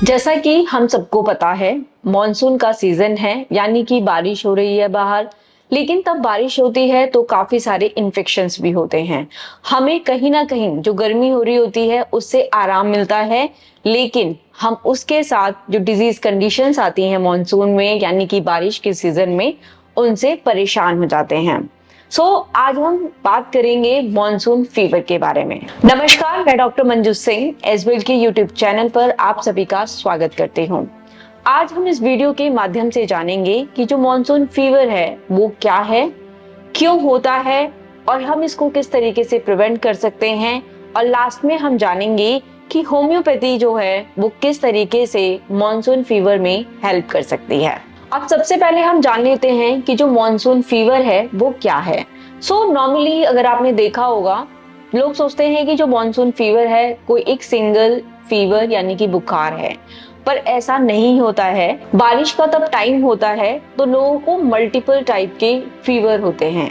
जैसा कि हम सबको पता है, मॉनसून का सीजन है, यानी कि बारिश हो रही है बाहर। लेकिन तब बारिश होती है तो काफी सारे इन्फेक्शंस भी होते हैं। हमें कहीं ना कहीं जो गर्मी हो रही होती है उससे आराम मिलता है, लेकिन हम उसके साथ जो डिजीज कंडीशंस आती हैं मॉनसून में, यानी कि बारिश के सीजन में, उनसे परेशान हो जाते हैं। आज हम बात करेंगे मॉनसून फीवर के बारे में। नमस्कार, मैं डॉक्टर मंजू सिंह एसबीएल के यूट्यूब चैनल पर आप सभी का स्वागत करती हूँ। आज हम इस वीडियो के माध्यम से जानेंगे कि जो मॉनसून फीवर है वो क्या है, क्यों होता है और हम इसको किस तरीके से प्रिवेंट कर सकते हैं। और लास्ट में हम जानेंगे कि होम्योपैथी जो है वो किस तरीके से मॉनसून फीवर में हेल्प कर सकती है। अब सबसे पहले हम जान लेते हैं कि जो मॉनसून फीवर है वो क्या है। नॉर्मली अगर आपने देखा होगा, लोग सोचते हैं कि जो मॉनसून फीवर है कोई एक सिंगल फीवर यानी कि बुखार है, पर ऐसा नहीं होता है। बारिश का तब टाइम होता है तो लोगों को मल्टीपल टाइप के फीवर होते हैं।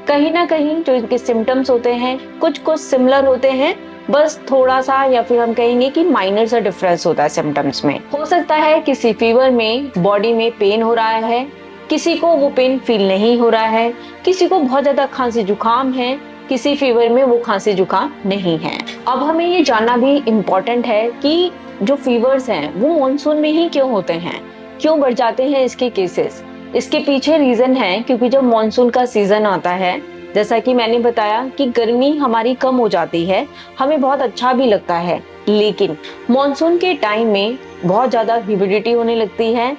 कहीं ना कहीं जो इनके सिम्टम्स होते हैं कुछ कुछ सिमिलर होते हैं, बस थोड़ा सा या फिर हम कहेंगे कि माइनर सा डिफरेंस होता है सिम्टम्स में। हो सकता है किसी फीवर में बॉडी में पेन हो रहा है, किसी को वो पेन फील नहीं हो रहा है, किसी को बहुत ज्यादा खांसी जुकाम है, किसी फीवर में वो खांसी जुकाम नहीं है। अब हमें ये जानना भी इम्पोर्टेंट है कि जो फीवर्स हैं वो मॉनसून में ही क्यों होते हैं, क्यों बढ़ जाते हैं इसके केसेस। इसके पीछे रीजन है क्योंकि जब मॉनसून का सीजन आता है, जैसा कि मैंने बताया कि गर्मी हमारी कम हो जाती है, हमें बहुत अच्छा भी लगता है, लेकिन मॉनसून के टाइम में बहुत ज्यादा ह्यूमिडिटी होने लगती है,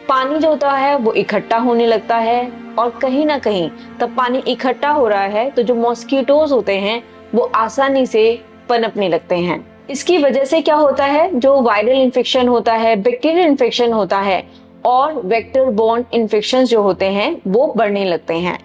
पानी जो होता है वो इकट्ठा होने लगता है, और कहीं ना कहीं तब पानी इकट्ठा हो रहा है तो जो मॉस्किटोज होते हैं वो आसानी से पनपने लगते हैं। इसकी वजह से क्या होता है, जो वायरल इन्फेक्शन होता है, बैक्टीरियल इन्फेक्शन होता है और वेक्टर बोर्न इन्फेक्शंस जो होते हैं वो बढ़ने लगते हैं।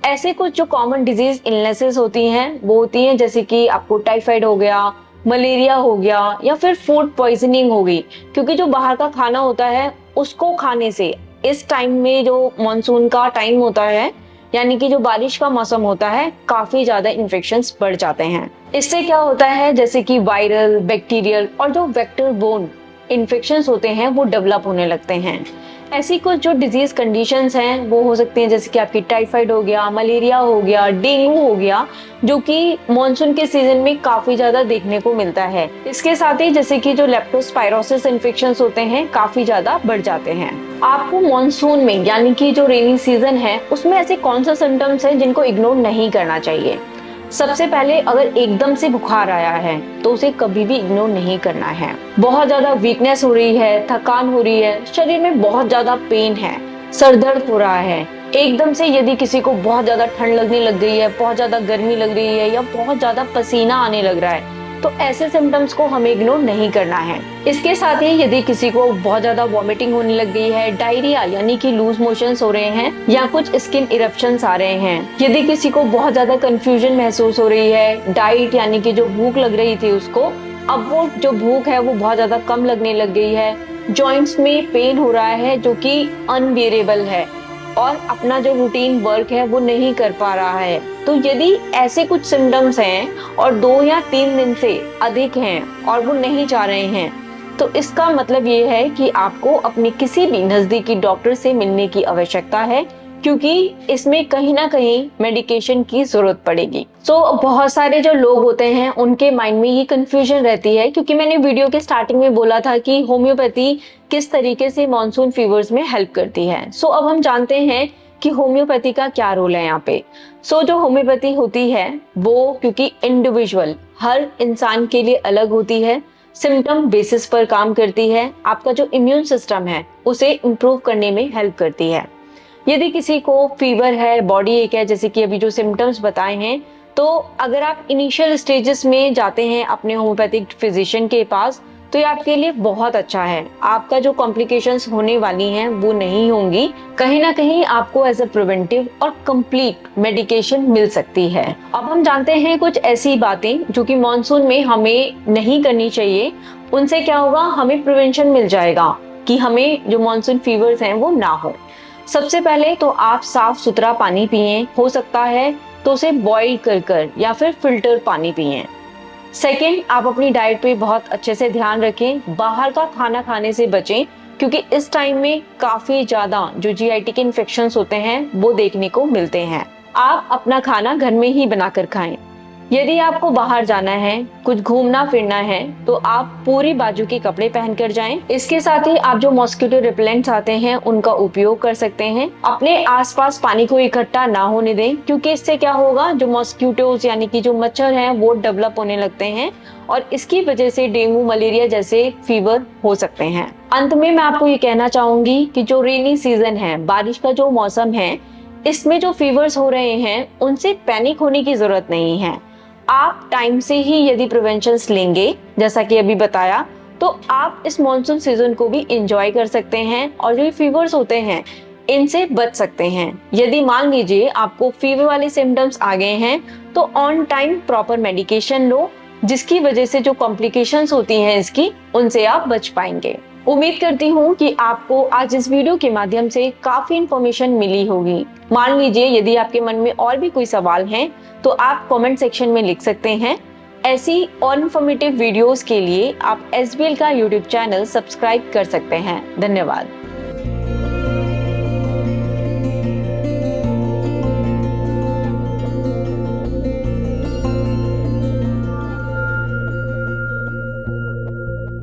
ऐसे कुछ जो कॉमन डिजीज इलनेसेस होती हैं वो होती हैं जैसे कि आपको टाइफाइड हो गया, मलेरिया हो गया, या फिर फूड पॉइजनिंग हो गई, क्योंकि जो बाहर का खाना होता है उसको खाने से इस टाइम में जो मॉनसून का टाइम होता है, यानी कि जो बारिश का मौसम होता है, काफी ज्यादा इन्फेक्शंस बढ़ जाते हैं। इससे क्या होता है, जैसे कि वायरल, बैक्टीरियल और जो वेक्टर बोर्न इन्फेक्शंस होते हैं वो डेवलप होने लगते हैं। ऐसी कुछ जो डिजीज कंडीशंस हैं वो हो सकती हैं जैसे कि आपकी टाइफाइड हो गया, मलेरिया हो गया, डेंगू हो गया, जो कि मॉनसून के सीजन में काफी ज्यादा देखने को मिलता है। इसके साथ ही जैसे कि जो लेप्टोस्पायरोसिस इन्फेक्शंस होते हैं काफी ज्यादा बढ़ जाते हैं। आपको मॉनसून में यानी कि जो रेनी सीजन है उसमें ऐसे कौन सा सिम्टम्स हैं जिनको इग्नोर नहीं करना चाहिए। सबसे पहले, अगर एकदम से बुखार आया है तो उसे कभी भी इग्नोर नहीं करना है। बहुत ज्यादा वीकनेस हो रही है, थकान हो रही है, शरीर में बहुत ज्यादा पेन है, सर दर्द हो रहा है, एकदम से यदि किसी को बहुत ज्यादा ठंड लगने लग गई है, बहुत ज्यादा गर्मी लग रही है या बहुत ज्यादा पसीना आने लग रहा है, तो ऐसे सिम्टम्स को हमें इग्नोर नहीं करना है। इसके साथ ही यदि किसी को बहुत ज्यादा वॉमिटिंग होने लग गई है, डायरिया यानी कि लूज मोशंस हो रहे हैं, या कुछ स्किन इरप्शंस आ रहे हैं, यदि किसी को बहुत ज्यादा कंफ्यूजन महसूस हो रही है, डाइट यानी कि जो भूख लग रही थी उसको अब वो जो भूख है वो बहुत ज्यादा कम लगने लग गई है, जॉइंट्स में पेन हो रहा है जो कि अनबियरेबल है, और अपना जो रूटीन वर्क है वो नहीं कर पा रहा है, तो यदि ऐसे कुछ सिम्टम्स हैं और 2 या 3 दिन से अधिक हैं और वो नहीं जा रहे हैं, तो इसका मतलब ये है कि आपको अपने किसी भी नजदीकी डॉक्टर से मिलने की आवश्यकता है, क्योंकि इसमें कहीं ना कहीं मेडिकेशन की जरूरत पड़ेगी। बहुत सारे जो लोग होते हैं उनके माइंड में ये कंफ्यूजन रहती है, क्योंकि मैंने वीडियो के स्टार्टिंग में बोला था कि होम्योपैथी किस तरीके से मॉनसून फीवर्स में हेल्प करती है। अब हम जानते हैं कि होम्योपैथी का क्या रोल है यहाँ पे। जो होम्योपैथी होती है वो, क्योंकि इंडिविजुअल हर इंसान के लिए अलग होती है, सिम्टम बेसिस पर काम करती है, आपका जो इम्यून सिस्टम है उसे इम्प्रूव करने में हेल्प करती है। यदि किसी को फीवर है, बॉडी एक है, जैसे कि अभी जो सिम्टम्स बताए हैं, तो अगर आप इनिशियल स्टेजेस में जाते हैं अपने होम्योपैथिक फिजिशियन के पास तो ये आपके लिए बहुत अच्छा है। आपका जो कॉम्प्लिकेशंस होने वाली हैं वो नहीं होंगी, कहीं ना कहीं आपको एज अ प्रिवेंटिव और कंप्लीट मेडिकेशन मिल सकती है। अब हम जानते हैं कुछ ऐसी बातें जो कि मॉनसून में हमें नहीं करनी चाहिए। उनसे क्या होगा, हमें प्रिवेंशन मिल जाएगा कि हमें जो मॉनसून फीवर्स हैं वो ना हो। सबसे पहले तो आप साफ सुथरा पानी पिएं, हो सकता है तो उसे बॉईल कर या फिर फिल्टर पानी पिएं। सेकेंड, आप अपनी डाइट पे बहुत अच्छे से ध्यान रखें, बाहर का खाना खाने से बचें, क्योंकि इस टाइम में काफी ज्यादा जो जीआईटी के इन्फेक्शंस होते हैं वो देखने को मिलते हैं। आप अपना खाना घर में ही बनाकर खाएं। यदि आपको बाहर जाना है, कुछ घूमना फिरना है, तो आप पूरी बाजू के कपड़े पहनकर जाएं। इसके साथ ही आप जो मॉस्किटो रिपेलेंट्स आते हैं उनका उपयोग कर सकते हैं। अपने आसपास पानी को इकट्ठा ना होने दें, क्योंकि इससे क्या होगा, जो मॉस्किटोज यानी कि जो मच्छर हैं वो डेवलप होने लगते हैं और इसकी वजह से डेंगू, मलेरिया जैसे फीवर हो सकते हैं। अंत में मैं आपको ये कहना चाहूंगी कि जो रेनी सीजन है, बारिश का जो मौसम है, इसमें जो फीवर्स हो रहे हैं उनसे पैनिक होने की जरूरत नहीं है। आप टाइम से ही यदि प्रिवेंशंस लेंगे, जैसा कि अभी बताया, तो आप इस मॉनसून सीजन को भी एंजॉय कर सकते हैं और जो फीवर्स होते हैं इनसे बच सकते हैं। यदि मान लीजिए आपको फीवर वाले सिम्टम्स आ गए हैं, तो ऑन टाइम प्रॉपर मेडिकेशन लो, जिसकी वजह से जो कॉम्प्लिकेशंस होती हैं इसकी, उनसे आप बच पाएंगे। उम्मीद करती हूँ कि आपको आज इस वीडियो के माध्यम से काफी इंफॉर्मेशन मिली होगी। मान लीजिए यदि आपके मन में और भी कोई सवाल हैं, तो आप कमेंट सेक्शन में लिख सकते हैं। ऐसी और इन्फॉर्मेटिव वीडियोस के लिए आप एसबीएल का यूट्यूब चैनल सब्सक्राइब कर सकते हैं। धन्यवाद।